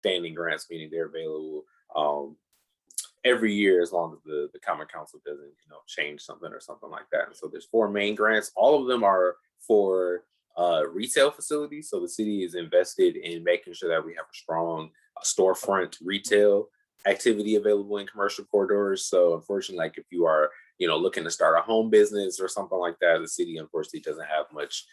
standing grants, meaning they're available every year as long as the Common Council doesn't, change something or something like that. And so there's 4 main grants. All of them are for retail facilities. So the city is invested in making sure that we have a strong storefront retail activity available in commercial corridors. So unfortunately, like if you are, looking to start a home business or something like that, the city unfortunately doesn't have much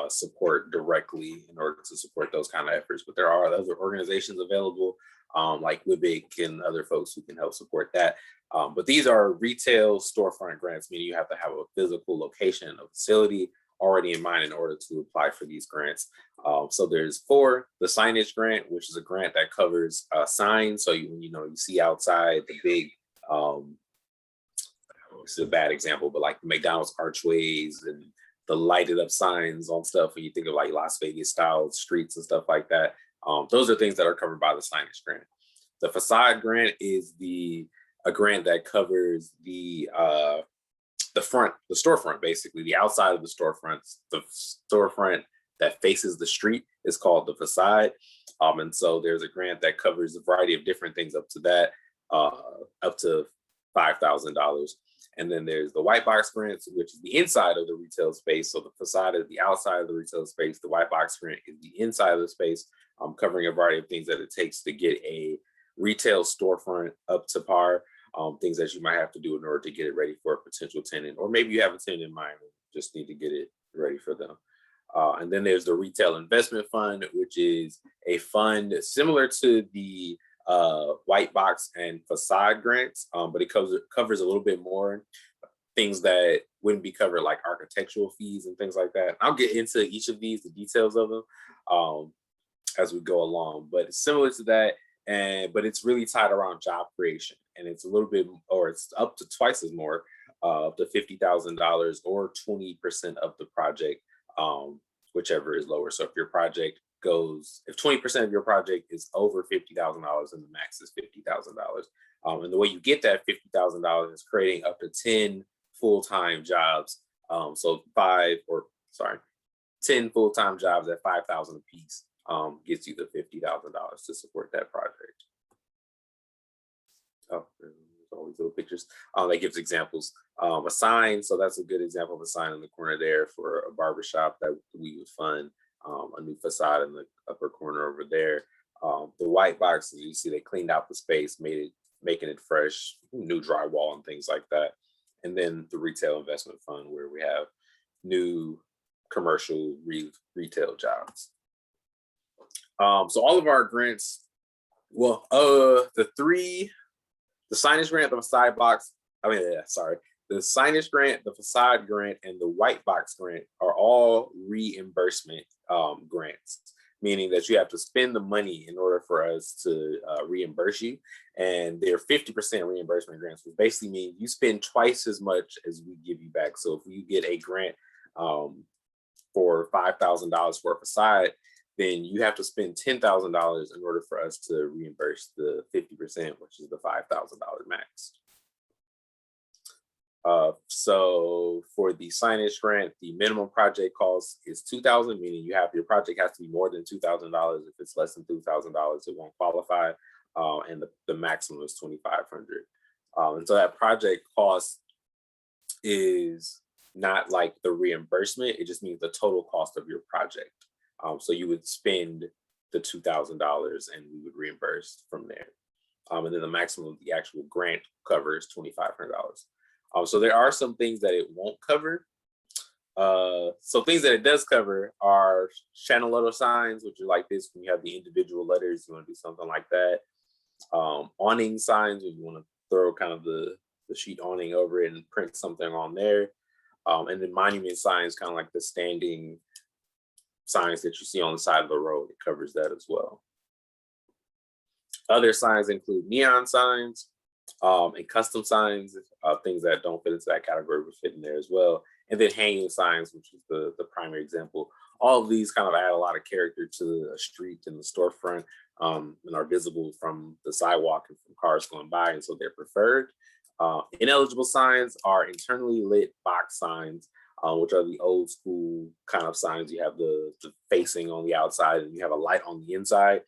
support directly in order to support those kind of efforts. But there are other organizations available like WIBIC and other folks who can help support that. But these are retail storefront grants, meaning you have to have a physical location, a facility already in mind in order to apply for these grants. So there's 4, the Signage Grant, which is a grant that covers signs. So you see outside the big, it's a bad example, but like the McDonald's archways and the lighted up signs on stuff when you think of like Las Vegas style streets and stuff like that. Those are things that are covered by the Signage Grant. The Facade Grant is a grant that covers the storefront, basically the outside of the storefronts. The storefront that faces the street is called the facade. And so there's a grant that covers a variety of different things up to that, up to $5,000. And then there's the white box grants, which is the inside of the retail space. So the facade is the outside of the retail space. The white box grant is the inside of the space, covering a variety of things that it takes to get a retail storefront up to par, things that you might have to do in order to get it ready for a potential tenant, or maybe you have a tenant in mind and just need to get it ready for them. And then there's the Retail Investment Fund, which is a fund similar to the white box and facade grants, but it covers a little bit more things that wouldn't be covered, like architectural fees and things like that. I'll get into each of these, the details of them, as we go along, but it's similar to that. But it's really tied around job creation, and it's a little bit, or it's up to twice as more, up to $50,000 or 20% of the project, whichever is lower. So if your project if 20% of your project is over $50,000, then the max is $50,000. And the way you get that $50,000 is creating up to 10 full-time jobs. So 10 full-time jobs at $5,000 a piece. Gets you the $50,000 to support that project. Oh, there's all these little pictures. That gives examples. A sign, so that's a good example of a sign in the corner there for a barbershop that we would fund. A new facade in the upper corner over there. The white boxes, you see they cleaned out the space, making it fresh, new drywall and things like that. And then the Retail Investment Fund, where we have new commercial retail jobs. So all of our grants, the Signage Grant, the Signage Grant, the Facade Grant, and the White Box Grant are all reimbursement grants, meaning that you have to spend the money in order for us to reimburse you. And they're 50% reimbursement grants, which basically means you spend twice as much as we give you back. So if you get a grant for $5,000 for a facade, then you have to spend $10,000 in order for us to reimburse the 50%, which is the $5,000 max. So for the Signage Grant, the minimum project cost is $2,000, meaning your project has to be more than $2,000. If it's less than $2,000, it won't qualify. And the maximum is $2,500. And so that project cost is not like the reimbursement; it just means the total cost of your project. So you would spend the $2,000 and we would reimburse from there. And then the maximum of the actual grant covers $2,500. So there are some things that it won't cover. So things that it does cover are channel letter signs, which are like this when you have the individual letters, you want to do something like that. Awning signs, when you want to throw kind of the sheet awning over it and print something on there. And then monument signs, kind of like the standing signs that you see on the side of the road, it covers that as well. Other signs include neon signs and custom signs, things that don't fit into that category would fit in there as well. And then hanging signs, which is the primary example. All of these kind of add a lot of character to a street and the storefront, and are visible from the sidewalk and from cars going by, and so they're preferred. Ineligible signs are internally lit box signs, which are the old school kind of signs. You have the facing on the outside and you have a light on the inside.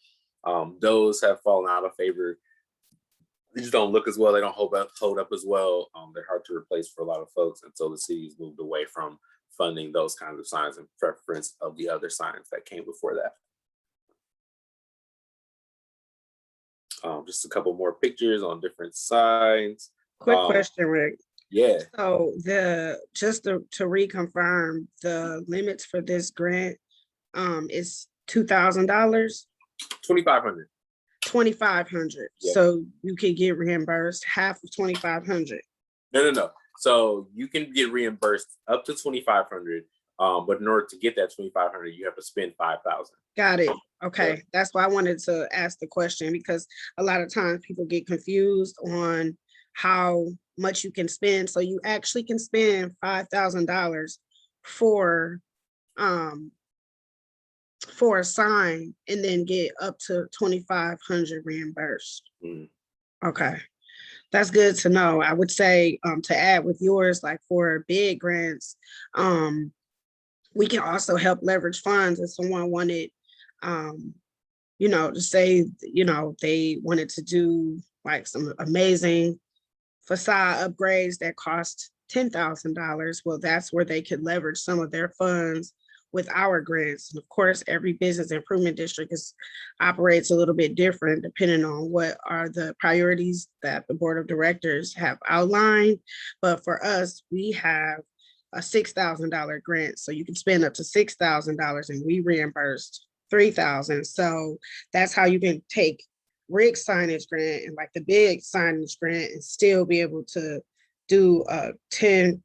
Those have fallen out of favor. They just don't look as well. They don't hold up as well. They're hard to replace for a lot of folks. And so the city's moved away from funding those kinds of signs in preference of the other signs that came before that. Just a couple more pictures on different signs. Quick question, Rick. Yeah. So just to reconfirm, the limits for this grant is $2,000, $2,500. $2,500. Yep. So you could get reimbursed half of $2,500. No. So you can get reimbursed up to $2,500. But in order to get that $2,500, you have to spend $5,000. Got it. Okay. Yeah. That's why I wanted to ask the question, because a lot of times people get confused on how much you can spend. So you actually can spend $5,000 for a sign and then get up to $2,500 reimbursed. Okay. That's good to know. I would say to add with yours, like for bid grants, we can also help leverage funds if someone wanted, to say, they wanted to do like some amazing facade upgrades that cost $10,000. Well, that's where they could leverage some of their funds with our grants. And of course, every business improvement district operates a little bit different depending on what are the priorities that the board of directors have outlined. But for us, we have a $6,000 grant. So you can spend up to $6,000 and we reimbursed $3,000. So that's how you can take Rick's signage grant and like the big signage grant and still be able to do a $1,000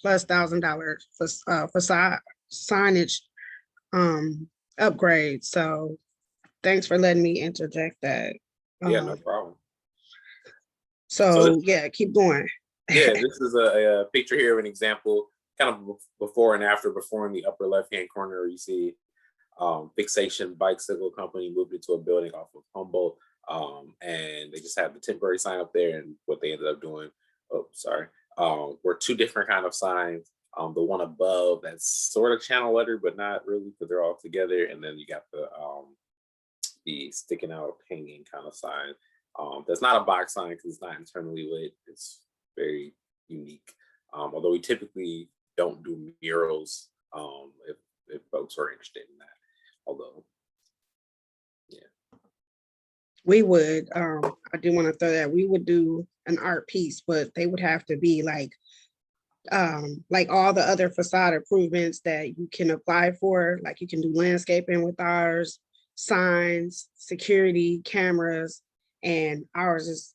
plus $1,000 facade signage upgrade. So thanks for letting me interject that. Yeah, no problem. So yeah, keep going. Yeah, this is a picture here of an example, kind of before and after. Before, in the upper left-hand corner, you see Fixation Bicycle Company moved into a building off of Humboldt, and they just had the temporary sign up there. And what they ended up doing, were two different kind of signs. The one above, that's sort of channel letter, but not really, because they're all together. And then you got the sticking out, hanging kind of sign. That's not a box sign because it's not internally lit. It's very unique. Although we typically don't do murals if folks are interested in that. Although, yeah. We would, I do want to throw that, we would do an art piece, but they would have to be like all the other facade improvements that you can apply for. Like you can do landscaping with ours, signs, security, cameras, and ours is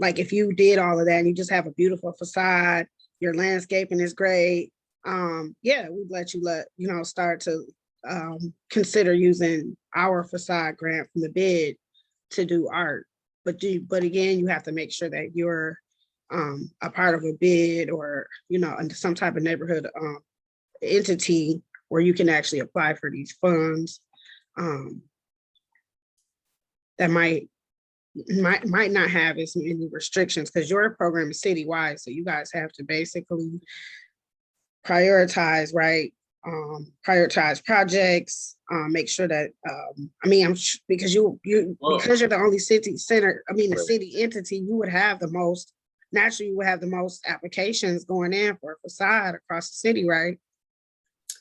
like if you did all of that and you just have a beautiful facade, your landscaping is great. Yeah, we'd let you start to consider using our facade grant from the bid to do art. But again, you have to make sure that you're a part of a bid or some type of neighborhood entity where you can actually apply for these funds. That might not have as many restrictions because your program is citywide, so you guys have to basically prioritize, right? Prioritize projects, make sure that because you're the only city center, the city entity, you would have the most, naturally you would have the most applications going in for a facade across the city, right?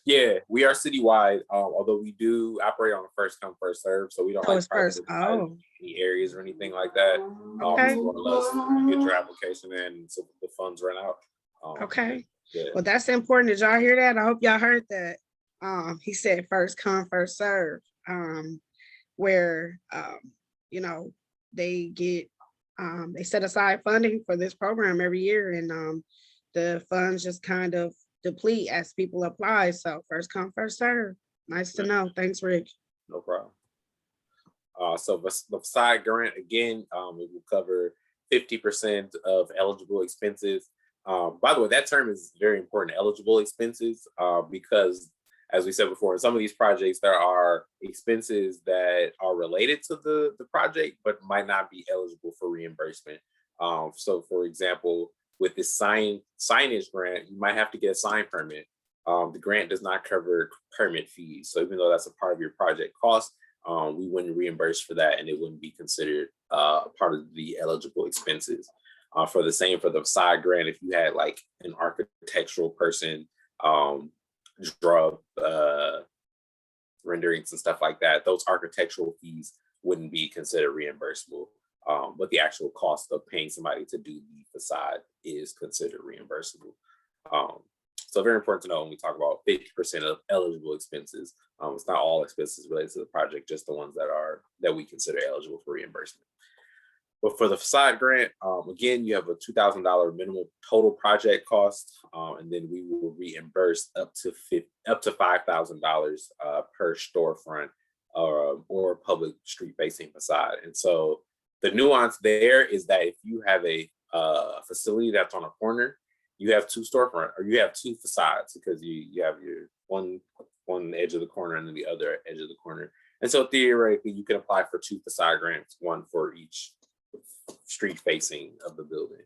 Yeah, we are citywide, although we do operate on a first come, first serve. So we don't any areas or anything like that. Okay. More or less, you get your application in, so the funds run out. Okay. Yeah. Well, that's important. Did y'all hear that? I hope y'all heard that. He said first come, first serve, where they get they set aside funding for this program every year, and the funds just kind of deplete as people apply. So first come, first serve. Nice to know. Thanks, Rick. No problem. So the facade grant, again, it will cover 50% of eligible expenses. By the way, that term is very important, eligible expenses, because as we said before, in some of these projects, there are expenses that are related to the project, but might not be eligible for reimbursement. So for example, with this signage grant, you might have to get a sign permit. The grant does not cover permit fees. So even though that's a part of your project cost, we wouldn't reimburse for that, and it wouldn't be considered part of the eligible expenses. For the same for the facade grant, if you had like an architectural person draw renderings and stuff like that, those architectural fees wouldn't be considered reimbursable. But the actual cost of paying somebody to do the facade is considered reimbursable. So very important to know when we talk about 50% of eligible expenses. It's not all expenses related to the project, just the ones that we consider eligible for reimbursement. But for the facade grant, again, you have a $2,000 minimum total project cost, and then we will reimburse up to $5,000 per storefront or public street-facing facade. And so the nuance there is that if you have a facility that's on a corner, you have two storefront or you have two facades, because you have your one edge of the corner and then the other edge of the corner. And so theoretically, you can apply for two facade grants, one for each street facing of the building.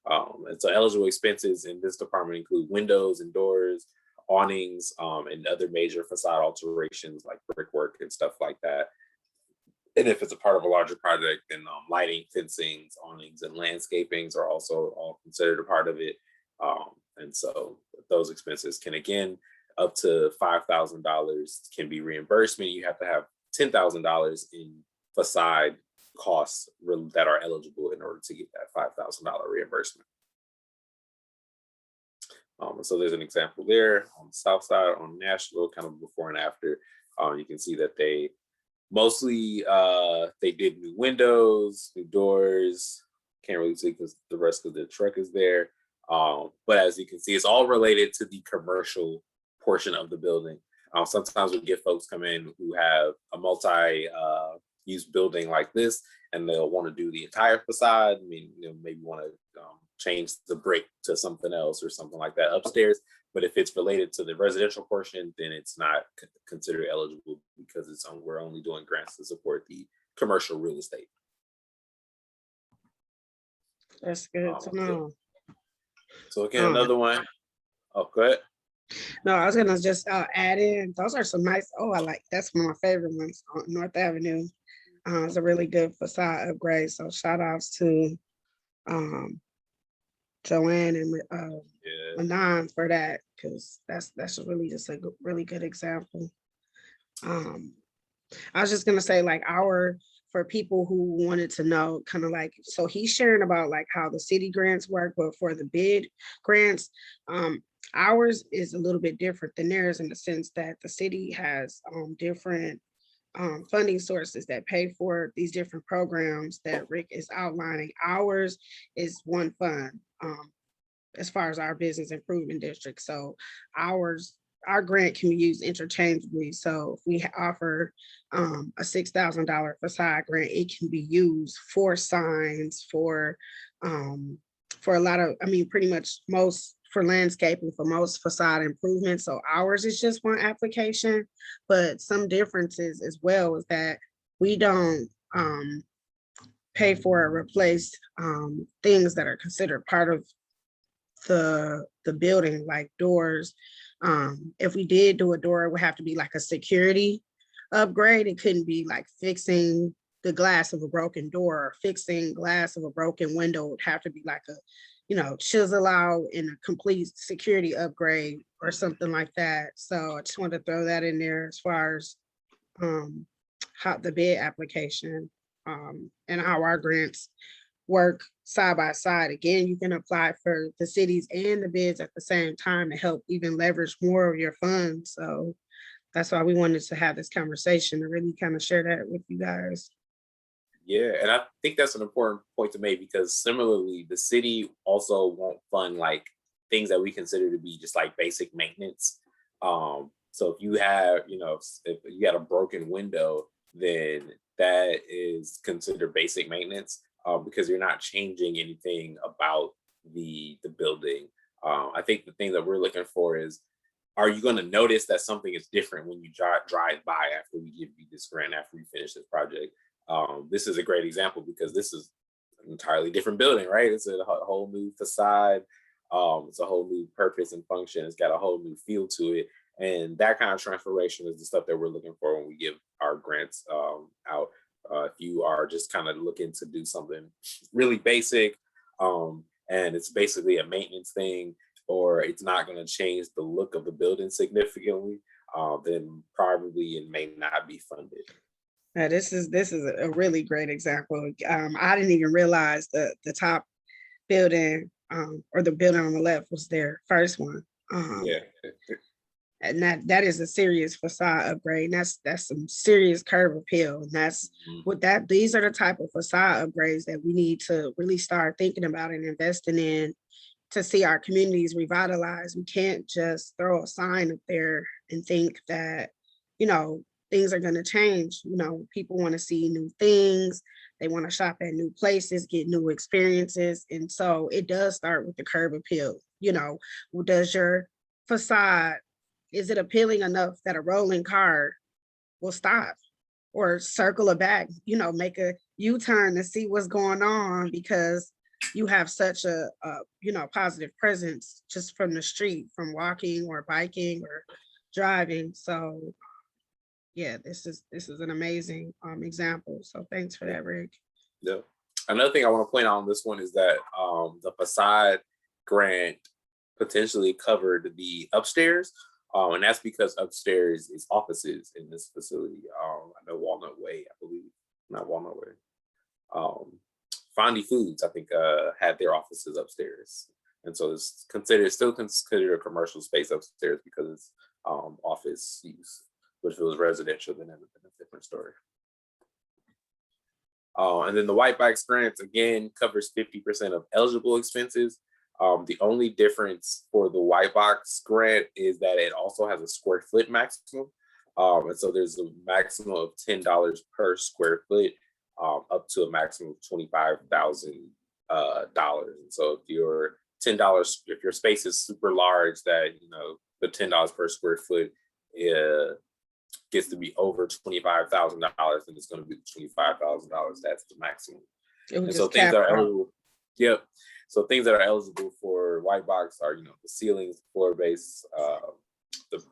And so eligible expenses in this department include windows and doors, awnings, and other major facade alterations like brickwork and stuff like that. And if it's a part of a larger project, then lighting, fencings, awnings, and landscapings are also all considered a part of it. And so those expenses can, again, up to $5,000 can be reimbursement. You have to have $10,000 in facade costs that are eligible in order to get that $5,000 reimbursement. So there's an example there on the south side on Nashville, kind of before and after. You can see that they mostly they did new windows, new doors. Can't really see because the rest of the truck is there. But as you can see, it's all related to the commercial portion of the building. Sometimes we get folks come in who have a multi-use building like this, and they'll want to do the entire facade. I mean, maybe want to change the brick to something else or something like that upstairs. But if it's related to the residential portion, then it's not considered eligible because we're only doing grants to support the commercial real estate. That's good to know. So again, another one. Oh, go ahead. No, I was gonna just add in. Those are some nice. I like that's one of my favorite ones on North Avenue. It's a really good facade upgrade. So shout outs to Joanne and Manon for that, because that's really just a really good example. I was just gonna say, like, for people who wanted to know, kind of like, so he's sharing about like how the city grants work, but for the bid grants, ours is a little bit different than theirs in the sense that the city has different funding sources that pay for these different programs that Rick is outlining. Ours is one fund as far as our business improvement district. So our grant can be used interchangeably. So if we offer a $6,000 facade grant, it can be used for signs, for a lot of, pretty much most for landscaping, for most facade improvements. So ours is just one application, but some differences as well is that we don't pay for or replace things that are considered part of the building, like doors. If we did do a door, it would have to be like a security upgrade. It couldn't be like fixing the glass of a broken door or fixing glass of a broken window. It would have to be like a, chisel out and a complete security upgrade or something like that. So I just wanted to throw that in there as far as how the bid application and how our grants work side by side. Again, you can apply for the cities and the bids at the same time to help even leverage more of your funds. So that's why we wanted to have this conversation to really kind of share that with you guys. Yeah, and I think that's an important point to make, because similarly, the city also won't fund like things that we consider to be just like basic maintenance. So if you have, if you got a broken window, then that is considered basic maintenance because you're not changing anything about the building. I think the thing that we're looking for is, are you going to notice that something is different when you drive by after we give you this grant, after we finish this project? This is a great example because this is an entirely different building, right? It's a whole new facade. It's a whole new purpose and function. It's got a whole new feel to it. And that kind of transformation is the stuff that we're looking for when we give our grants out. If you are just kind of looking to do something really basic, and it's basically a maintenance thing, or it's not going to change the look of the building significantly, then probably it may not be funded. Now, this is a really great example. I didn't even realize the top building, or the building on the left was their first one. Yeah. And that is a serious facade upgrade. And that's some serious curb appeal. And that's these are the type of facade upgrades that we need to really start thinking about and investing in to see our communities revitalized. We can't just throw a sign up there and think that, things are going to change. People want to see new things. They want to shop at new places, get new experiences. And so it does start with the curb appeal. Does your facade, is it appealing enough that a rolling car will stop or circle it back, make a U-turn to see what's going on, because you have such a positive presence just from the street, from walking or biking or driving. So yeah, this is an amazing example. So thanks for that, Rick. Yeah. Another thing I want to point out on this one is that the facade grant potentially covered the upstairs. And that's because upstairs is offices in this facility. I know Walnut Way, I believe, not Walnut Way. Fondy Foods, I think, had their offices upstairs. And so it's still considered a commercial space upstairs because it's office use. But if it was residential, then it would have been a different story. And then the White Box grant, again, covers 50% of eligible expenses. The only difference for the White Box grant is that it also has a square foot maximum. And so there's a maximum of $10 per square foot, up to a maximum of $25,000. And so if your if your space is super large, that the $10 per square foot gets to be over $25,000, then it's going to be $25,000. That's the maximum. And so things that are eligible. Yep. So things that are eligible for White Box are, the ceilings, floor base, the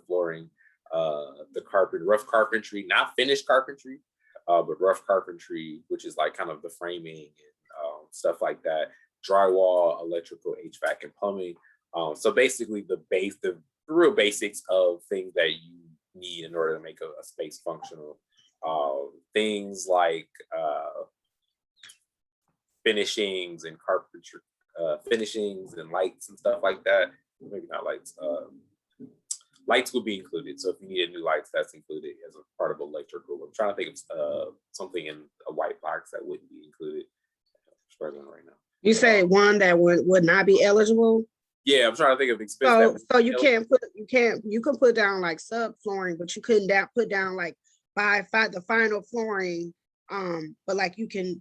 flooring, the carpet, rough carpentry, not finished carpentry, but rough carpentry, which is like kind of the framing and stuff like that, drywall, electrical, HVAC, and plumbing. So basically the real basics of things that you need in order to make a space functional. Things like finishings and carpentry, finishings and lights and stuff like that. Maybe not lights. Lights will be included. So if you need new lights, that's included as a part of electrical. I'm trying to think of something in a White Box that wouldn't be included. I'm struggling right now. You say one that would not be eligible? Yeah, I'm trying to think of expenses. So you can put down like sub flooring, but you couldn't put down like the final flooring. But like you can,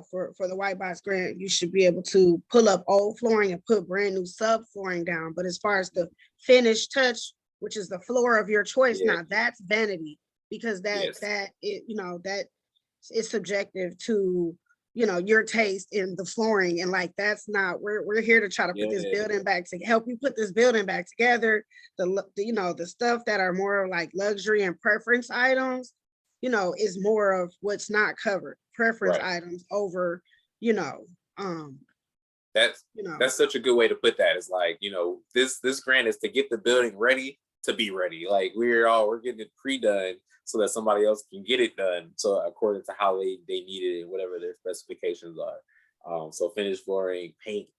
for the White Box grant, you should be able to pull up old flooring and put brand new sub flooring down. But as far as the finished touch, which is the floor of your choice, now that's vanity, because that is subjective to your taste in the flooring, and like that's not, we're here to try to put this building back to help you put this building back together. The stuff that are more like luxury and preference items, is more of what's not covered. Preference items over, that's such a good way to put that. It's like, this grant is to get the building ready to be ready. Like we're getting it pre-done so that somebody else can get it done. So according to how they need it and whatever their specifications are. So finished flooring, paint,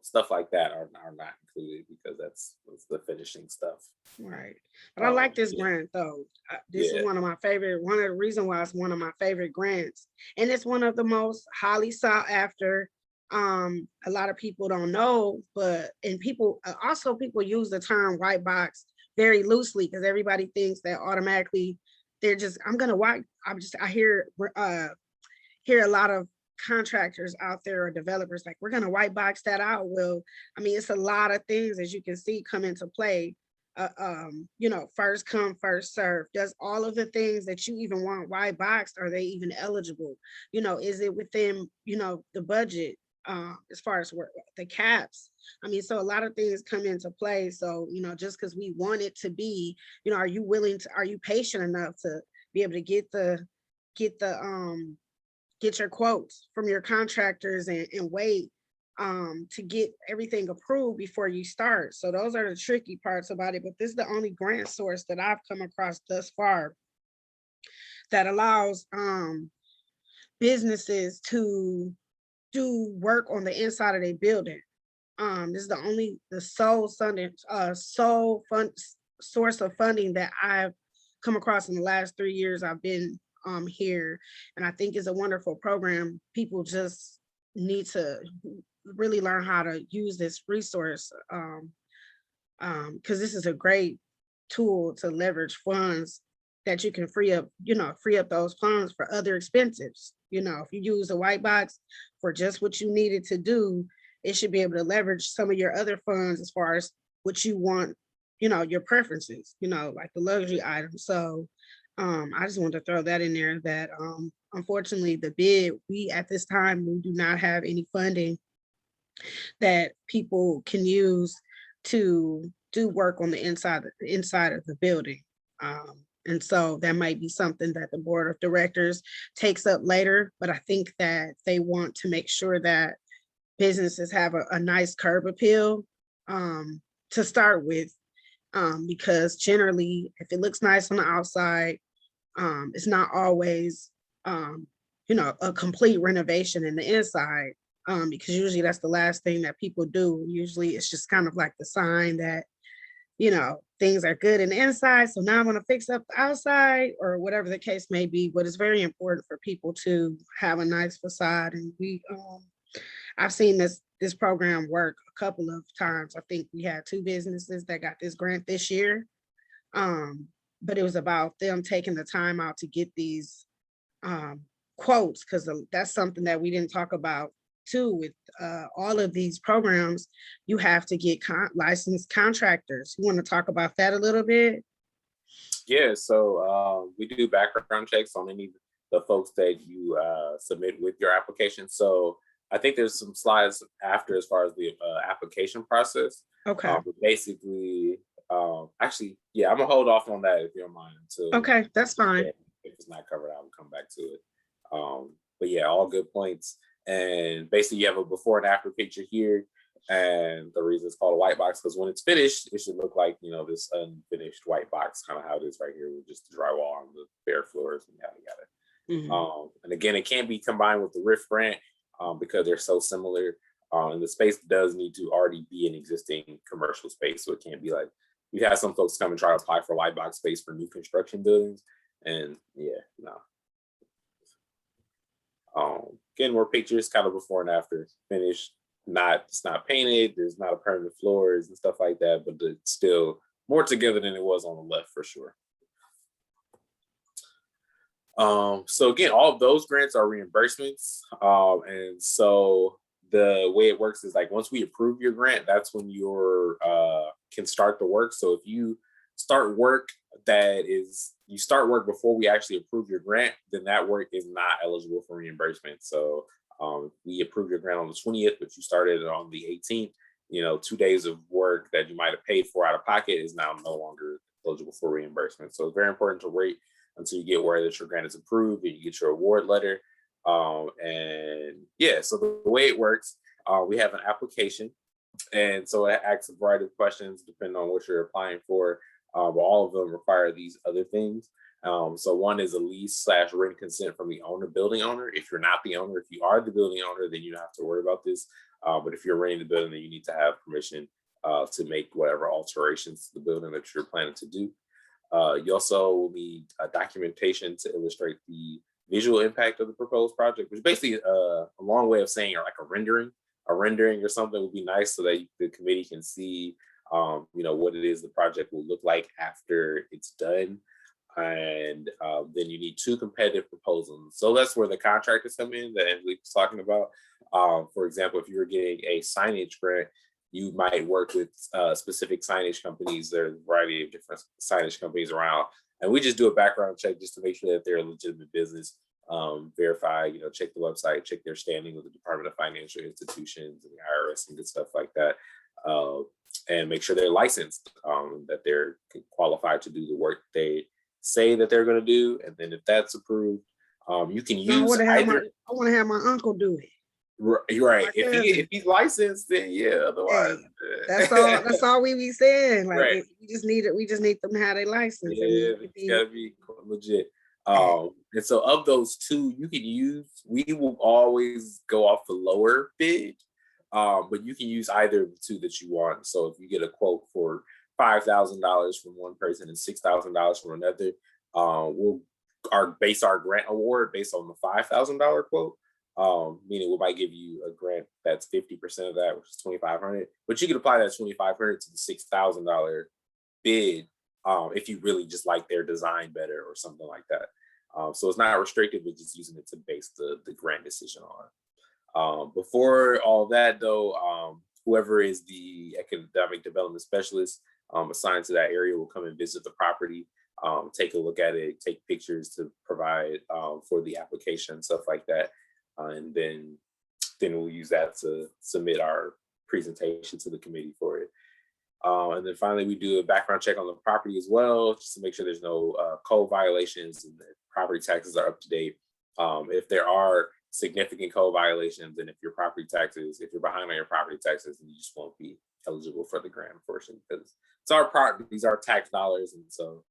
stuff like that are not included because that's the finishing stuff. Right. But I like this grant though. This is one of the reasons why it's one of my favorite grants. And it's one of the most highly sought after. A lot of people don't know, people use the term White Box very loosely because everybody thinks that automatically they're just, I hear a lot of contractors out there or developers like, we're going to White Box that out. Well, it's a lot of things, as you can see, come into play. First come, first serve. Does all of the things that you even want White Boxed, are they even eligible? Is it within, the budget? as far as the caps. I mean, so a lot of things come into play. So, just because we want it to be, are you patient enough to be able to get your quotes from your contractors and wait to get everything approved before you start. So those are the tricky parts about it. But this is the only grant source that I've come across thus far that allows businesses to do work on the inside of their building. This is the sole source of funding that I've come across in the last 3 years I've been here. And I think it's a wonderful program. People just need to really learn how to use this resource, because this is a great tool to leverage funds that you can free up those funds for other expenses. If you use a white box for just what you needed to do, it should be able to leverage some of your other funds as far as what you want, your preferences, like the luxury items. So I just wanted to throw that in there that unfortunately the bid, at this time, we do not have any funding that people can use to do work on the inside of the building. And so that might be something that the board of directors takes up later, but I think that they want to make sure that businesses have a nice curb appeal to start with, because generally, if it looks nice on the outside, it's not always, a complete renovation in the inside, because usually that's the last thing that people do. Usually it's just kind of like the sign that, things are good in the inside, so now I'm going to fix up the outside, or whatever the case may be. But it's very important for people to have a nice facade. And I've seen this program work a couple of times. I think we had 2 businesses that got this grant this year. But it was about them taking the time out to get these quotes, because that's something that we didn't talk about too. With all of these programs, you have to get licensed contractors. You want to talk about that a little bit? Yeah, so we do background checks on any of the folks that you submit with your application. So I think there's some slides after as far as the application process. Okay. But basically, actually, yeah, I'm gonna hold off on that if you don't mind until. Okay, that's fine. If it's not covered, I will come back to it. But yeah, all good points. And basically, you have a before and after picture here. And the reason it's called a white box, because when it's finished, it should look like, this unfinished white box, kind of how it is right here with just the drywall on the bare floors and yada yada. Mhm. And again, it can't be combined with the RIF grant because they're so similar. And the space does need to already be an existing commercial space. So it can't be like, we have some folks come and try to apply for white box space for new construction buildings. And yeah, no. Again, more pictures kind of before and after finished. It's not painted, there's not a permanent floors and stuff like that, but it's still more together than it was on the left for sure. So again, all of those grants are reimbursements. And so the way it works is like once we approve your grant, that's when you can start the work. So if you start work before we actually approve your grant, then that work is not eligible for reimbursement. So we approved your grant on the 20th, but you started it on the 18th. 2 days of work that you might have paid for out of pocket is now no longer eligible for reimbursement. So it's very important to wait until you get word that your grant is approved and you get your award letter. And yeah, so the way it works, we have an application. And so it asks a variety of questions depending on what you're applying for. But all of them require these other things. So one is a lease/written consent from the building owner. If you're not the owner, if you are the building owner, then you don't have to worry about this. But if you're renting the building, then you need to have permission to make whatever alterations to the building that you're planning to do. You also will need documentation to illustrate the visual impact of the proposed project, which is basically a long way of saying like a rendering. A rendering or something would be nice so that the committee can see what it is the project will look like after it's done. And then you need 2 competitive proposals. So that's where the contractors come in that Angelique was talking about. For example, if you were getting a signage grant, you might work with specific signage companies. There's a variety of different signage companies around. And we just do a background check just to make sure that they're a legitimate business verify, check the website, check their standing with the Department of Financial Institutions and the IRS and good stuff like that. And make sure they're licensed, that they're qualified to do the work they say that they're going to do. And then if that's approved, you can No, use I either. want to have my uncle do it. You're right. If he's licensed, then yeah. Otherwise, hey, that's all we be saying. Like right. we just need them to have their license. Yeah, it's gotta be legit. And so of those two, you can use. We will always go off the lower bid, but you can use either of the two that you want. So if you get a quote for $5,000 from one person and $6,000 from another, we'll base our grant award based on the $5,000 quote. Meaning we might give you a grant that's 50% of that, which is $2,500, but you can apply that $2,500 to the $6,000 bid if you really just like their design better or something like that. So it's not restricted, but just using it to base the grant decision on. Before all that though, whoever is the economic development specialist assigned to that area will come and visit the property, take a look at it, take pictures to provide for the application, stuff like that. And then we'll use that to submit our presentation to the committee for it. And then finally, we do a background check on the property as well, just to make sure there's no code violations and the property taxes are up to date. If there are significant code violations, and if you're behind on your property taxes, then you just won't be eligible for the grant, unfortunately, because it's our property, these are tax dollars, and so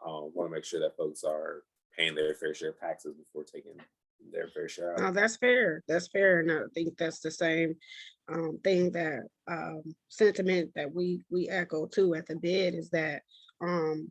want to make sure that folks are paying their fair share of taxes before taking their fair share. No, that's fair. That's fair. And I think that's the same thing that sentiment that we echo too at the bid is that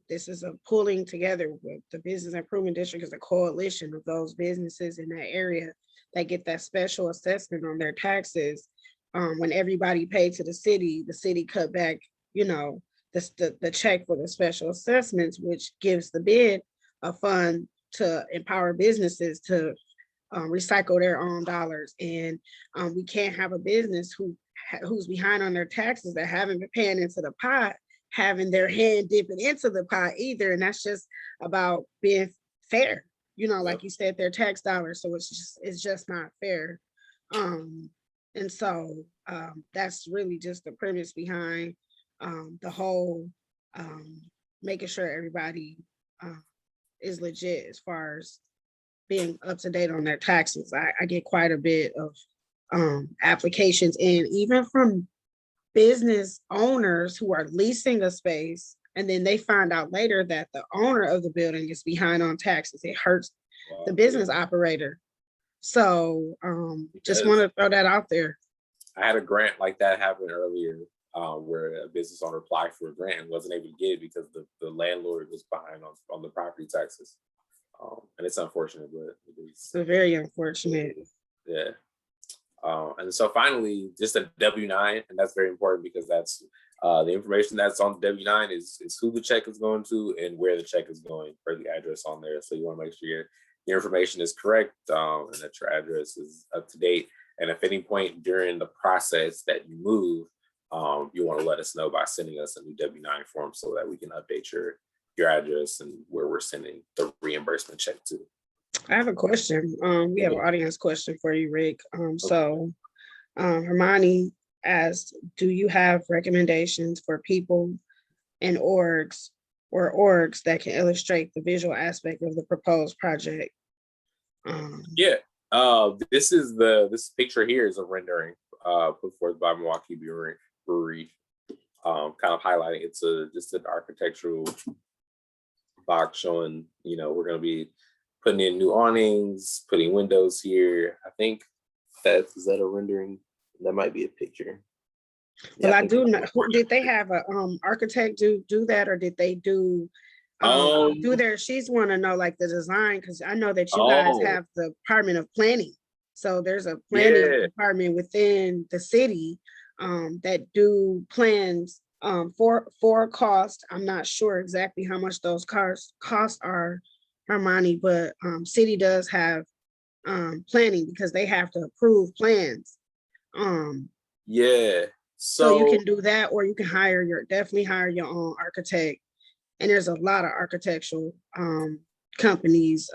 this is a pulling together with the Business Improvement District is a coalition of those businesses in that area that get that special assessment on their taxes. When everybody paid to the city cut back, the check for the special assessments, which gives the bid a fund to empower businesses to recycle their own dollars. And we can't have a business who's behind on their taxes that haven't been paying into the pot, having their hand dipping into the pot either. And that's just about being fair, like you said, their tax dollars. So it's just not fair. And so that's really just the premise behind the whole making sure everybody is legit as far as being up to date on their taxes. I get quite a bit of applications, and even from business owners who are leasing a space, and then they find out later that the owner of the building is behind on taxes. It hurts the business operator. So just want to throw that out there. I had a grant like that happen earlier where a business owner applied for a grant and wasn't able to get it because the landlord was behind on the property taxes. And it's unfortunate, but it's very unfortunate. Yeah. And so finally, just a W-9, and that's very important because that's the information that's on the W-9 is who the check is going to and where the check is going for the address on there. So you want to make sure your information is correct and that your address is up to date. And if any point during the process that you move, you want to let us know by sending us a new W-9 form so that we can update your address and where we're sending the reimbursement check to. I have a question. We have an audience question for you, Rick. So Hermione asked, do you have recommendations for people and orgs that can illustrate the visual aspect of the proposed project? This picture here is a rendering put forth by Milwaukee Brewery, kind of highlighting it's just an architectural box showing, we're going to be putting in new awnings, putting windows here. I think is that a rendering? That might be a picture. Well, I do know. Did they have a architect do that, or did they do their? She's want to know like the design, because I know that you guys have the Department of Planning. So there's a planning department within the city that do plans for cost. I'm not sure exactly how much those costs are, Hermione, but city does have planning because they have to approve plans. So you can do that, or you can definitely hire your own architect. And there's a lot of architectural companies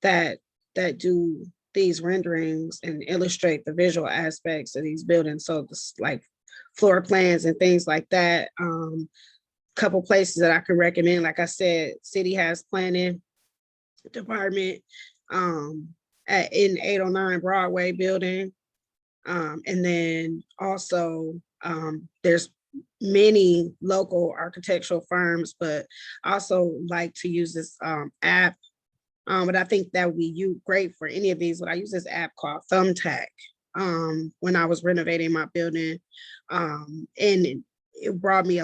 that that do these renderings and illustrate the visual aspects of these buildings. So this, like floor plans and things like that. Couple places that I could recommend, like I said, city has planning department in 809 Broadway building. And then also there's many local architectural firms, but I also like to use this app. But I think that would be great for any of these. But I use this app called Thumbtack when I was renovating my building. And it brought me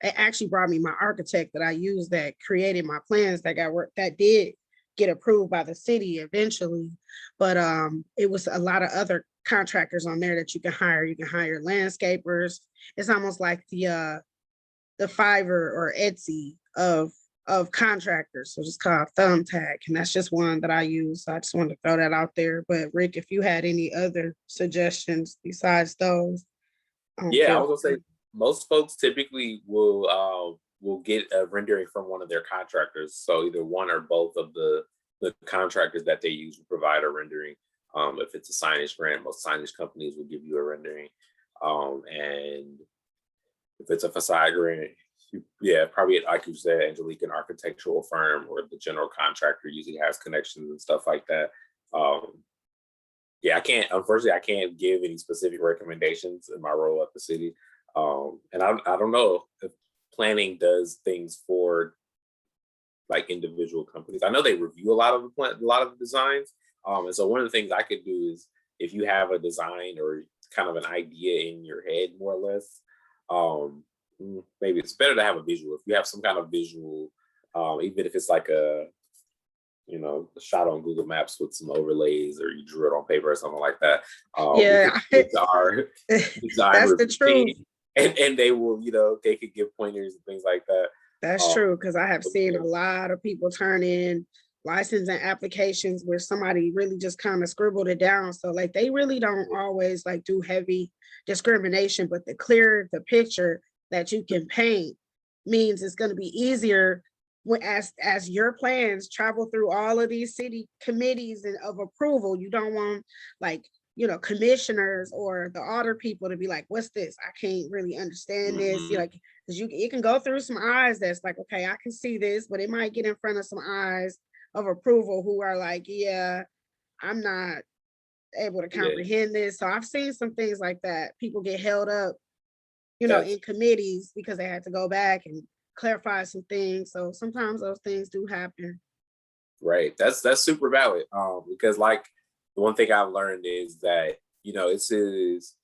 it actually brought me my architect that I used that created my plans that did get approved by the city eventually. But it was a lot of other contractors on there that you can hire. You can hire landscapers. It's almost like the Fiverr or Etsy of contractors. So it's called Thumbtack, and that's just one that I use. So I just wanted to throw that out there. But Rick, if you had any other suggestions besides those, yeah, I was gonna say most folks typically will get a rendering from one of their contractors. So either one or both of the contractors that they use will provide a rendering. If it's a signage grant, most signage companies will give you a rendering. And if it's a facade grant, yeah, probably like you said, Angelique, an architectural firm or the general contractor usually has connections and stuff like that. Yeah, unfortunately, I can't give any specific recommendations in my role at the city. And I don't know if planning does things for like individual companies. I know they review a lot of the designs. And so one of the things I could do is if you have a design or kind of an idea in your head, more or less, maybe it's better to have a visual. If you have some kind of visual, even if it's like a shot on Google Maps with some overlays, or you drew it on paper or something like that. Yeah, it's our design that's the truth. And they will, they could give pointers and things like that. That's true, because I have seen a lot of people turn in licensing applications where somebody really just kind of scribbled it down. So like they really don't always like do heavy discrimination, but the clearer the picture that you can paint means it's going to be easier as your plans travel through all of these city committees and of approval. You don't want like commissioners or the audit people to be like, what's this? I can't really understand this. Like, because it can go through some eyes that's like, okay, I can see this, but it might get in front of some eyes of approval who are like, yeah, I'm not able to comprehend this. So I've seen some things like that. People get held up, in committees because they had to go back and clarify some things. So sometimes those things do happen. Right. That's super valid. Because like the one thing I've learned is that, this is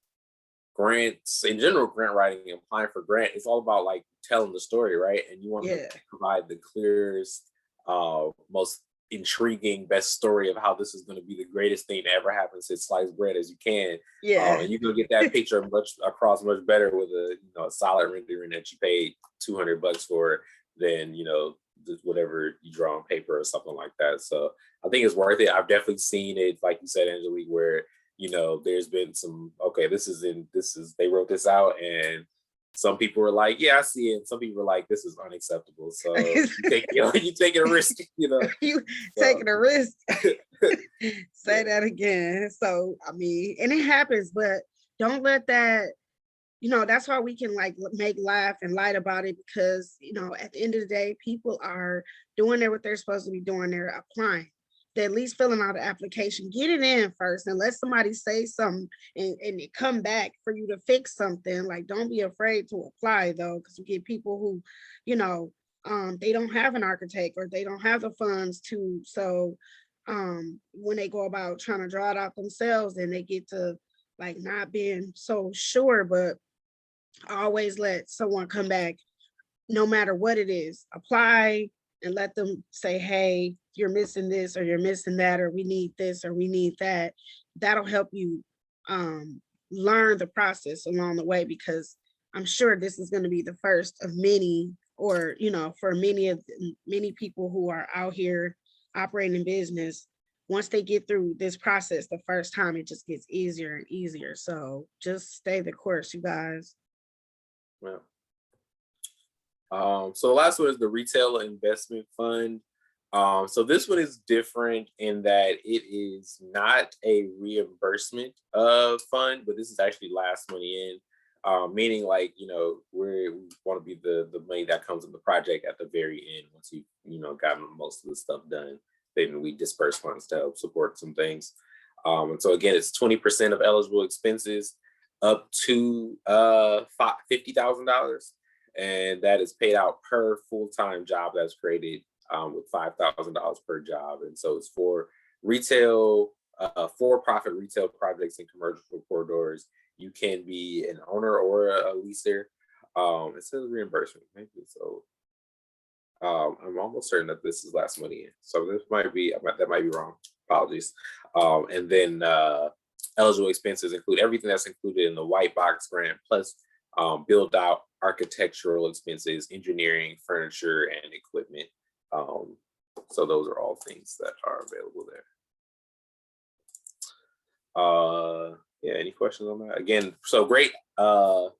grants in general, grant writing and applying for grant. It's all about like telling the story, right? And you want to provide the clearest, most intriguing, best story of how this is going to be the greatest thing to ever happen since sliced bread as you can. And you're going to get that picture across much better with a solid rendering that you paid $200 for than, whatever you draw on paper or something like that. So I think it's worth it. I've definitely seen it, like you said, Angelique, where, there's been some, okay, they wrote this out and some people were like, yeah, I see it. And some people were like, this is unacceptable. So you taking a risk, You taking a risk. Say that again. So, I mean, and it happens, but don't let that, that's why we can like make laugh and light about it, because, at the end of the day, people are doing what they're supposed to be doing. They're applying. They're at least filling out the application. Get it in first and let somebody say something and it come back for you to fix something. Like, don't be afraid to apply though, because you get people who, they don't have an architect or they don't have the funds to. So when they go about trying to draw it out themselves, and they get to like not being so sure, but always let someone come back no matter what it is. Apply and let them say, hey, you're missing this or you're missing that, or we need this or we need that. That'll help you learn the process along the way, because I'm sure this is going to be the first of many, or for many people who are out here operating in business. Once they get through this process the first time, it just gets easier and easier. So just stay the course, you guys. Well, so the last one is the Retail Investment Fund. So this one is different in that it is not a reimbursement fund, but this is actually last money in, meaning like, we want to be the money that comes in the project at the very end. Once gotten most of the stuff done, then we disperse funds to help support some things. And so again, it's 20% of eligible expenses up to $50,000. And that is paid out per full-time job that's created, with $5,000 per job. And so it's for retail, for-profit retail projects and commercial corridors. You can be an owner or a leaser. It says reimbursement. Maybe so. I'm almost certain that this is last money in. So this might be, that might be wrong. Apologies. And then eligible expenses include everything that's included in the white box grant, plus build out architectural expenses, engineering, furniture, and equipment. So those are all things that are available there. Yeah, any questions on that? Again, so great. I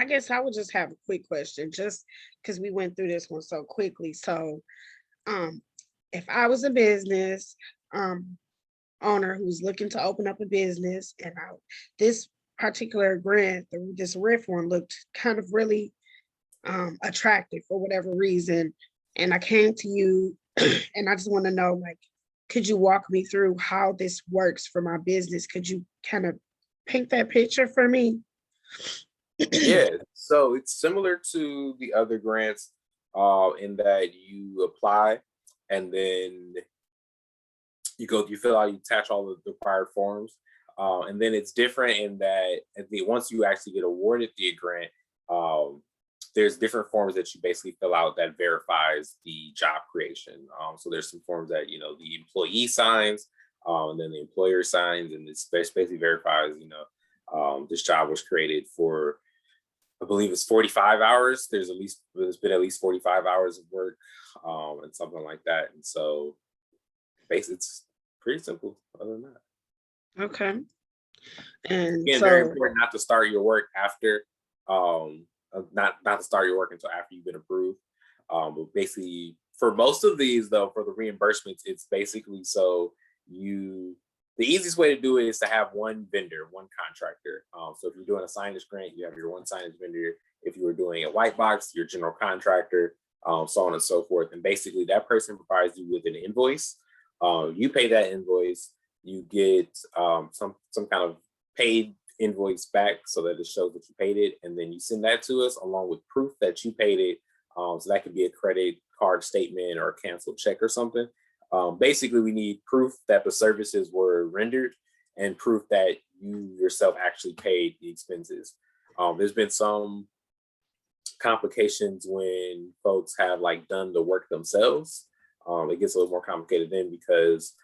guess I would just have a quick question, just because we went through this one so quickly. So if I was a business owner who's looking to open up a business, and this particular grant, this RIF one, looked kind of really attractive for whatever reason, and I came to you and I just want to know, like, could you walk me through how this works for my business? Could you kind of paint that picture for me? Yeah, so it's similar to the other grants in that you apply and then you fill out, you attach all the required forms. And then it's different in that once you actually get awarded the grant, there's different forms that you basically fill out that verifies the job creation. So there's some forms that, the employee signs, and then the employer signs, and it's basically verifies, this job was created for, I believe it's 45 hours. There's been at least 45 hours of work, and something like that. And so basically it's pretty simple other than that. Okay. And again, very important not to start your work after, not to start your work until after you've been approved. But basically, for most of these, though, for the reimbursements, it's basically the easiest way to do it is to have one vendor, one contractor. So if you're doing a signage grant, you have your one signage vendor. If you were doing a white box, your general contractor, so on and so forth. And basically, that person provides you with an invoice. You pay that invoice. You get some kind of paid invoice back so that it shows that you paid it, and then you send that to us along with proof that you paid it. So that could be a credit card statement or a canceled check or something. Basically, we need proof that the services were rendered and proof that you yourself actually paid the expenses. There's been some complications when folks have done the work themselves. It gets a little more complicated then because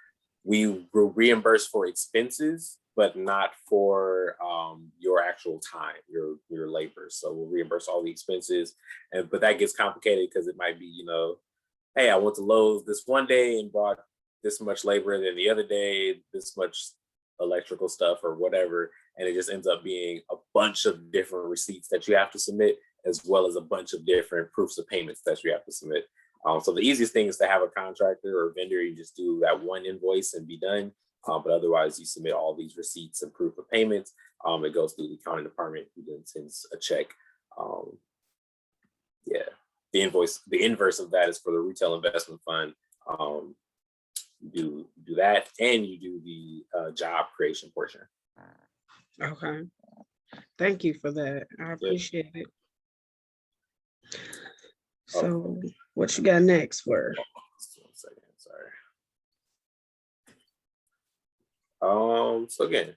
we will reimburse for expenses, but not for your actual time, your labor. So we'll reimburse all the expenses, but that gets complicated because it might be, hey, I went to Lowe's this one day and bought this much labor, and then the other day this much electrical stuff or whatever, and it just ends up being a bunch of different receipts that you have to submit, as well as a bunch of different proofs of payments that you have to submit. So the easiest thing is to have a contractor or vendor. You just do that one invoice and be done. But otherwise, you submit all these receipts and proof of payments. It goes through the accounting department, who then sends a check. The inverse of that is for the retail investment fund. You do that, and you do the job creation portion. Okay. Thank you for that. I appreciate it. So what you got next for? 1 second, sorry. So again,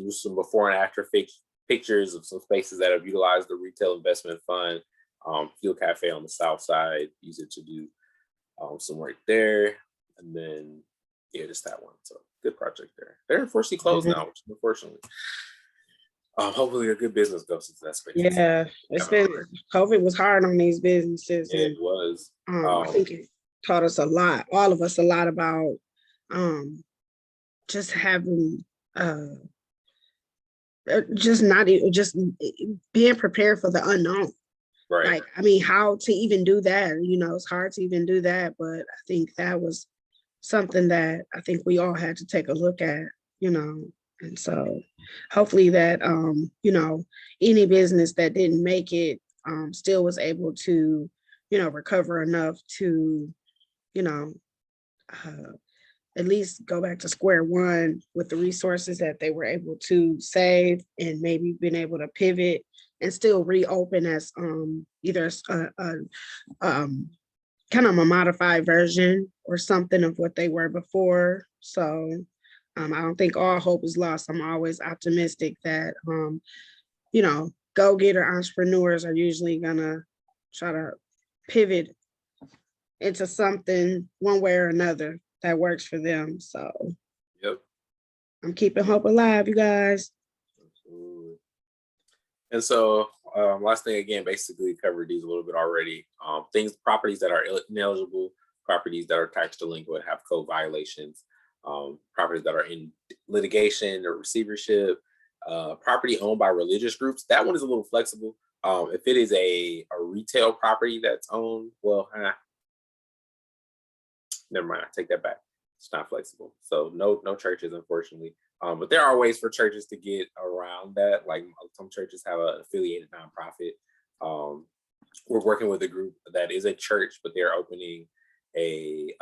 some before and after pictures of some spaces that have utilized the retail investment fund. Fuel Cafe on the south side, use it to do some work there, and then just that one. So good project there. They're unfortunately closed now, which unfortunately. Hopefully a good business goes into that space. Yeah, it's been COVID was hard on these businesses. Yeah, it was. I think it taught us a lot, all of us, a lot about just having just being prepared for the unknown. Right. Like, I mean, how to even do that? You know, it's hard to even do that, but I think that was something that I think we all had to take a look at, you know. And so hopefully that you know, any business that didn't make it still was able to, you know, recover enough to, you know, uh, at least go back to square one with the resources that they were able to save, and maybe been able to pivot and still reopen as either um, kind of a modified version or something of what they were before. So I don't think all hope is lost. I'm always optimistic that you know, go-getter entrepreneurs are usually gonna try to pivot into something one way or another that works for them. So Yep. I'm keeping hope alive, you guys. Absolutely. And so, last thing again, basically covered these a little bit already. Properties that are ineligible, properties that are tax delinquent, have code violations, properties that are in litigation or receivership, property owned by religious groups. That one is a little flexible. If it is a retail property that's owned, well, never mind. I take that back. It's not flexible. So no churches, unfortunately. But there are ways for churches to get around that. Like some churches have an affiliated nonprofit. We're working with a group that is a church, but they're opening a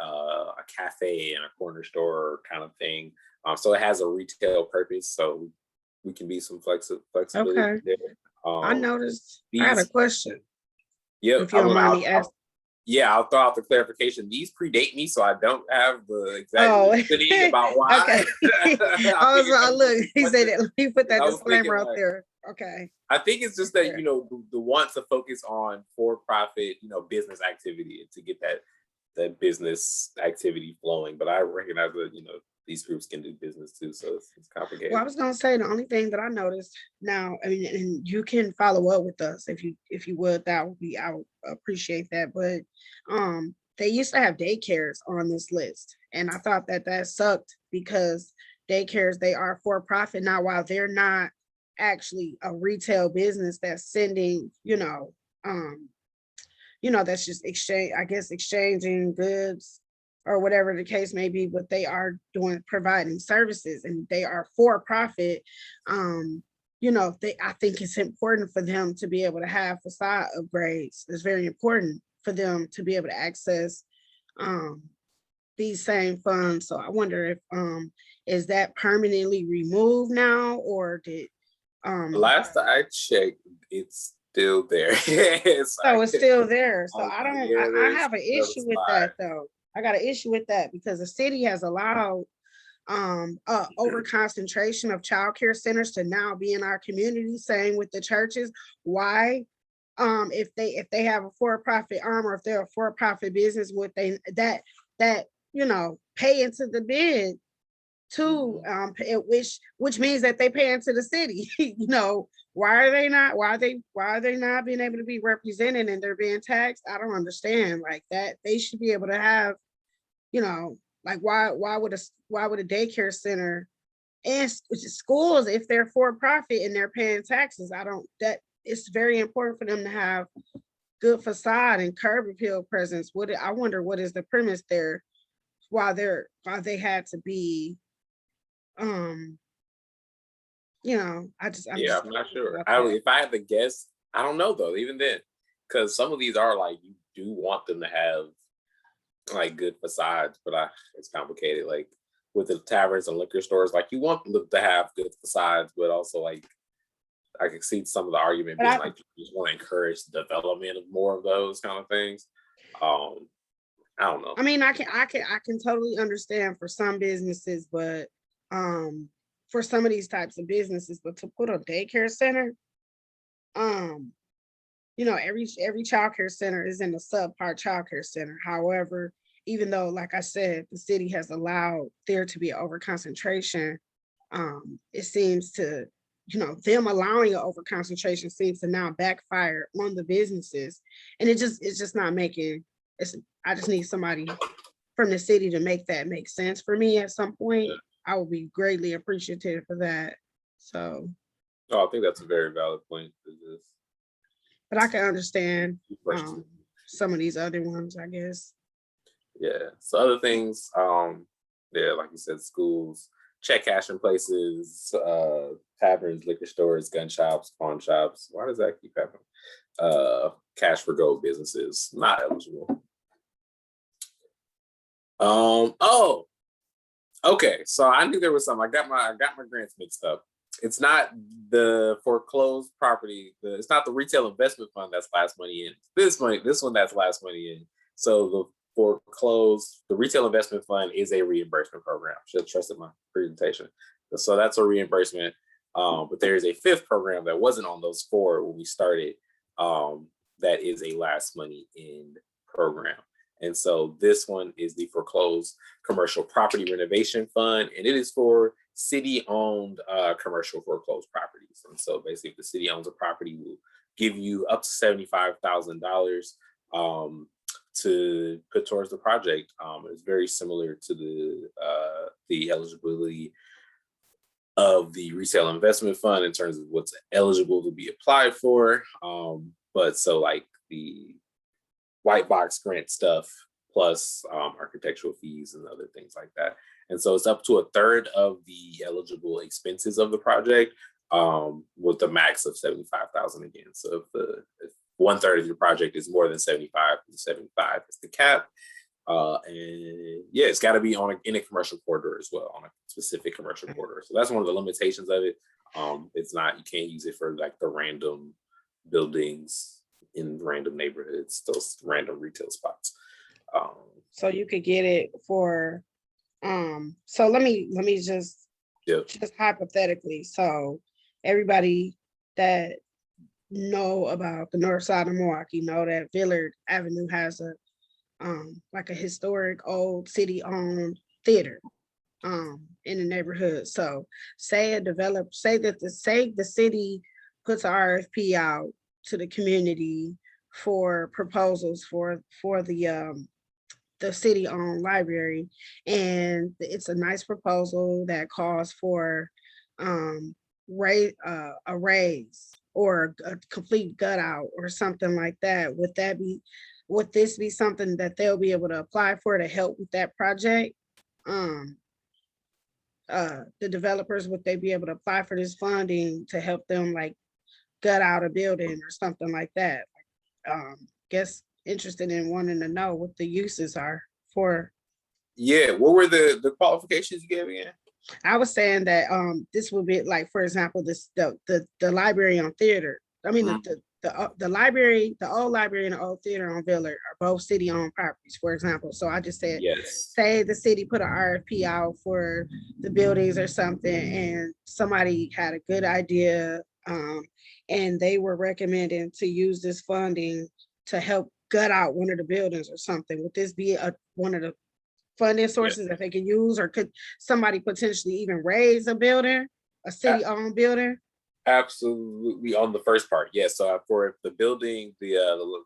cafe and a corner store kind of thing. So it has a retail purpose. So we can be some flexibility Okay. there. I noticed. I had a question. Yep. If you don't mind me asking. Yeah, I'll throw out the clarification. These predate me, so I don't have the Oh, exact city about why. okay. I was look. He said it. Let me put that disclaimer out like, there. Okay. I think it's just that, you know, the want to focus on for-profit, you know, business activity to get that business activity flowing. But I recognize that, you know, these groups can do business too, so it's complicated. Well, I was gonna say the only thing that I noticed now, I mean, and you can follow up with us if you would, that would be, I would appreciate that. But they used to have daycares on this list, and I thought that sucked because daycares, they are for profit now, while they're not actually a retail business that's sending, that's just exchanging goods or whatever the case may be, but they are providing services and they are for profit. I think it's important for them to be able to have facade upgrades. It's very important for them to be able to access these same funds. So I wonder if is that permanently removed now, or did last I checked, it's still there. So it's still there. So I have an another issue with slide. that though. I got an issue with that because the city has allowed over concentration of childcare centers to now be in our community. Same with the churches. Why? If they have a for-profit arm, or if they're a for-profit business, would they that pay into the bid too, which means that they pay into the city. Why are they not being able to be represented and they're being taxed? I don't understand. Like that, they should be able to have, like why would a daycare center and schools, if they're for profit and they're paying taxes, that it's very important for them to have good facade and curb appeal presence. I wonder what is the premise there, why they had to be I'm not sure. If I had to guess, I don't know though, even then, because some of these are like, you do want them to have like good facades, but it's complicated. Like with the taverns and liquor stores, like you want them to have good facades, but also like I could see some of the argument being like you just want to encourage the development of more of those kind of things. I don't know. I mean, I can totally understand for some businesses, but for some of these types of businesses, but to put a daycare center, every childcare center is in a subpart childcare center. However, even though, like I said, the city has allowed there to be an overconcentration, it seems to, them allowing an overconcentration seems to now backfire on the businesses, and it's just not making. I just need somebody from the city to make that make sense for me at some point. I would be greatly appreciative for that. So, I think that's a very valid point. But I can understand Questions. some of these other ones, I guess. Yeah. So other things, yeah, like you said, schools, check cashing places, taverns, liquor stores, gun shops, pawn shops. Why does that keep happening? Cash for gold businesses not eligible. Oh, okay. So I knew there was some. I got my grants mixed up. It's not the foreclosed property. It's not the retail investment fund that's last money in. This one that's last money in. So the foreclosed, the retail investment fund is a reimbursement program. Should have trusted my presentation. So that's a reimbursement. But there is a fifth program that wasn't on those four when we started. That is a last money in program. And so this one is the foreclosed commercial property renovation fund, and it is for city-owned commercial foreclosed properties. And so basically, if the city owns a property, will give you up to $75,000 to put towards the project. It's very similar to the eligibility of the retail investment fund in terms of what's eligible to be applied for. But so like the white box grant stuff plus architectural fees and other things like that. And so it's up to a third of the eligible expenses of the project with a max of 75,000 again. So if one third of your project is more than 75 is the cap. And yeah, it's got to be in a commercial corridor as well, on a specific commercial corridor. So that's one of the limitations of it. It's not, you can't use it for like the random buildings in random neighborhoods, those random retail spots. So you could get it for, so let me just hypothetically. So everybody that know about the north side of Milwaukee know that Villard Avenue has a like a historic old city-owned theater in the neighborhood. So say the city puts an RFP out to the community for proposals for the city-owned library, and it's a nice proposal that calls for a raise or a complete gut out or something like that. Would this be something that they'll be able to apply for to help with that project? The developers, would they be able to apply for this funding to help them like gut out a building or something like that? Guess interested in wanting to know what the uses are for. Yeah, what were the qualifications you gave again? I was saying that this would be like, for example, the library on theater. I mean, the library, the old library and the old theater on Villard are both city-owned properties, for example. So I just said, yes, say the city put an RFP out for the buildings or something, and somebody had a good idea, and they were recommending to use this funding to help gut out one of the buildings or something. Would this be one of the funding sources that they can use, or could somebody potentially even raise a building, a city-owned building? Absolutely, on the first part, yes. So for the building, the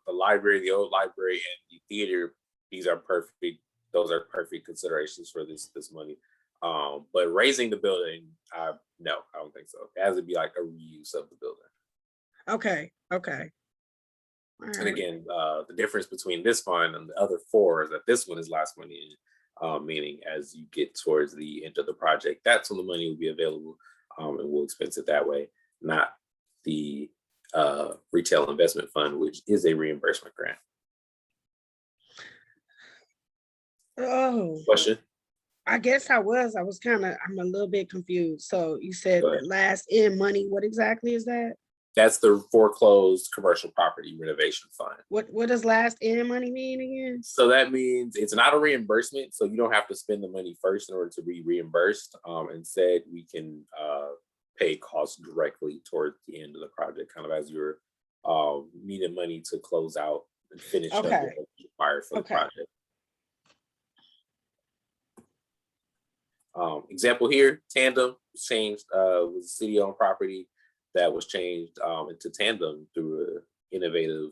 library, the old library, and the theater, these are perfect. Those are perfect considerations for this money. But raising the building, no, I don't think so. It has to be like a reuse of the building. Okay. Right. And again, the difference between this fund and the other four is that this one is last money in, meaning as you get towards the end of the project, that's when the money will be available, and we'll expense it that way, not the retail investment fund, which is a reimbursement grant. Oh, question? I guess I'm a little bit confused. So you said that last in money, what exactly is that? That's the foreclosed commercial property renovation fund. What does last in money mean again? So that means it's not a reimbursement. So you don't have to spend the money first in order to be reimbursed. Instead, we can pay costs directly towards the end of the project, kind of as you're needing money to close out and finish up what was required for the project. Example here, Tandem was changed, was a city-owned property that was changed into Tandem through an innovative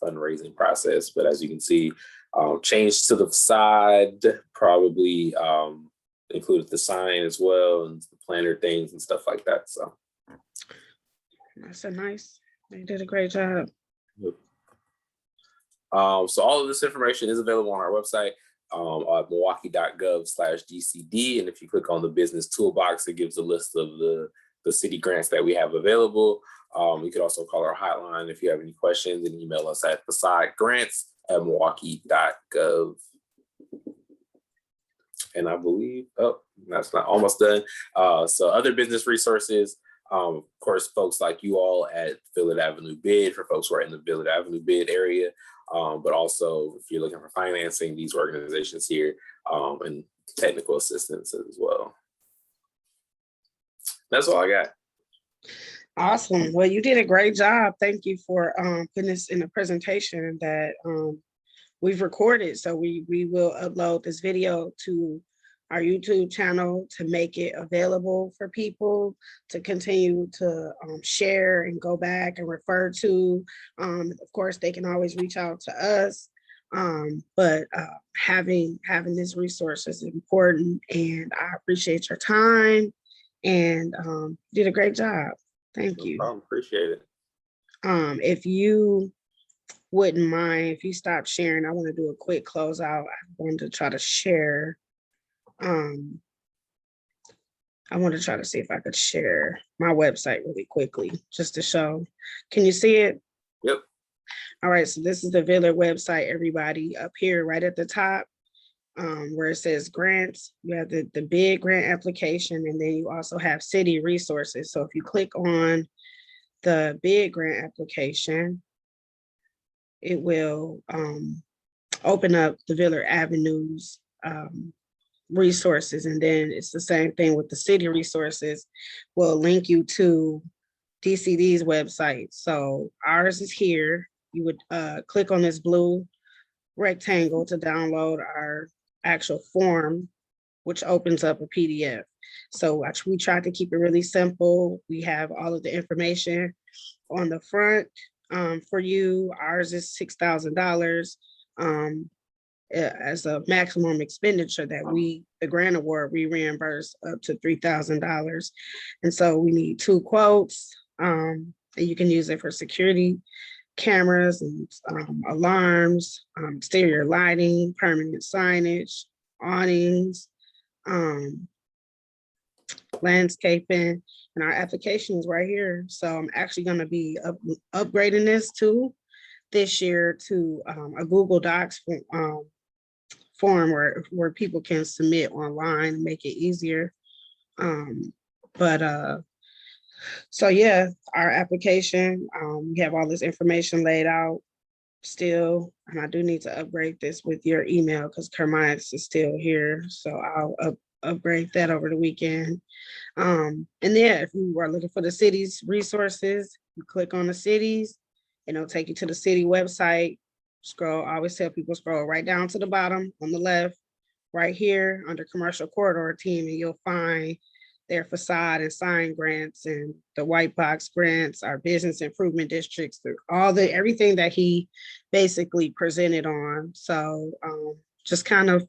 fundraising process. But as you can see, changed to the facade, probably included the sign as well and the planner things and stuff like that. So that's they did a great job. So all of this information is available on our website, at milwaukee.gov/GCD. And if you click on the business toolbox, it gives a list of the city grants that we have available. You could also call our hotline if you have any questions, and email us at facadegrants@milwaukee.gov. And I believe, that's not almost done. So other business resources, of course, folks like you all at Villard Avenue Bid, for folks who are in the Villard Avenue Bid area, but also if you're looking for financing, these organizations here, and technical assistance as well. That's all I got. Awesome. Well, you did a great job. Thank you for putting this in a presentation that we've recorded. So we will upload this video to our YouTube channel to make it available for people to continue to share and go back and refer to. Of course, they can always reach out to us. But having this resource is important, and I appreciate your time, and did a great job. Thank you. I appreciate it. If you wouldn't mind, if you stop sharing, I want to do a quick closeout. I wanted to try to share. I want to try to see if I could share my website really quickly, just to show. Can you see it? Yep. All right, so this is the Villard website, everybody. Up here, right at the top, where it says grants, you have the bid grant application, and then you also have city resources. So if you click on the bid grant application, it will open up the Villard Avenues resources, and then it's the same thing with the city resources. Will link you to DCD's website. So ours is here. You would click on this blue rectangle to download our actual form, which opens up a PDF. So we tried to keep it really simple. We have all of the information on the front for you. Ours is $6,000 as a maximum expenditure that the grant award, we reimburse up to $3,000. And so we need 2 quotes, and you can use it for security cameras and alarms, exterior lighting, permanent signage, awnings, landscaping, and our application is right here. So I'm actually going to be upgrading this too this year to a Google Docs form where people can submit online and make it easier. So yeah, our application, we have all this information laid out still, and I do need to upgrade this with your email because Kermites is still here. So I'll upgrade that over the weekend. And yeah, if you are looking for the city's resources, you click on the cities and it'll take you to the city website. Scroll, I always tell people scroll right down to the bottom on the left, right here under commercial corridor team, and you'll find their facade and sign grants and the white box grants, our business improvement districts, everything that he basically presented on. So just kind of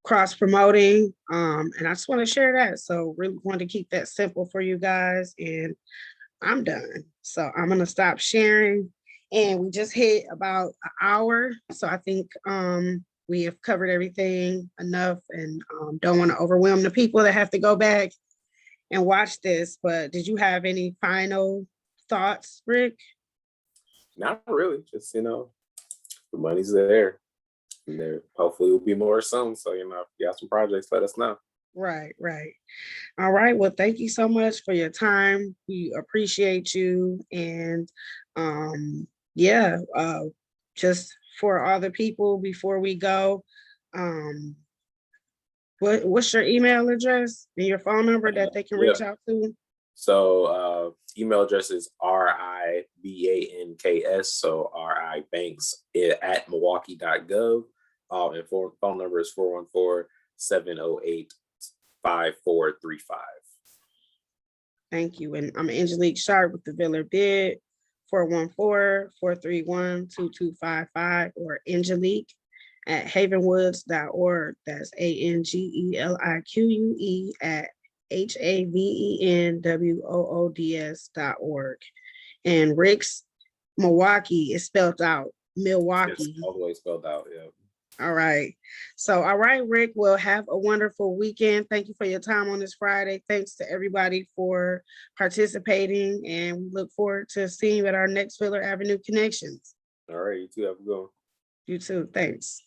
cross promoting, and I just want to share that. So really want to keep that simple for you guys, and I'm done. So I'm gonna stop sharing, and we just hit about an hour. So I think we have covered everything enough, and don't want to overwhelm the people that have to go back and watch this. But did you have any final thoughts, Rick? Not really. Just, the money's there. And there hopefully will be more soon. So, if you got some projects, let us know. Right. All right. Well, thank you so much for your time. We appreciate you. And just for all the people before we go, what's your email address and your phone number that they can reach out to? So email address is RIBANKS, so RIBanks at milwaukee.gov. And phone number is 414-708-5435. Thank you. And I'm Angelique Sharpe with the Villard Bid, 414-431-2255, or Angelique at havenwoods.org. That's ANGELIQUE at HAVENWOODS.org. And Rick's Milwaukee is spelled out. It's Milwaukee. all the way spelled out. Yeah. All right. So, all right, Rick, well, have a wonderful weekend. Thank you for your time on this Friday. Thanks to everybody for participating, and we look forward to seeing you at our next Villard Avenue Connections. All right. You too. Have a good one. You too. Thanks.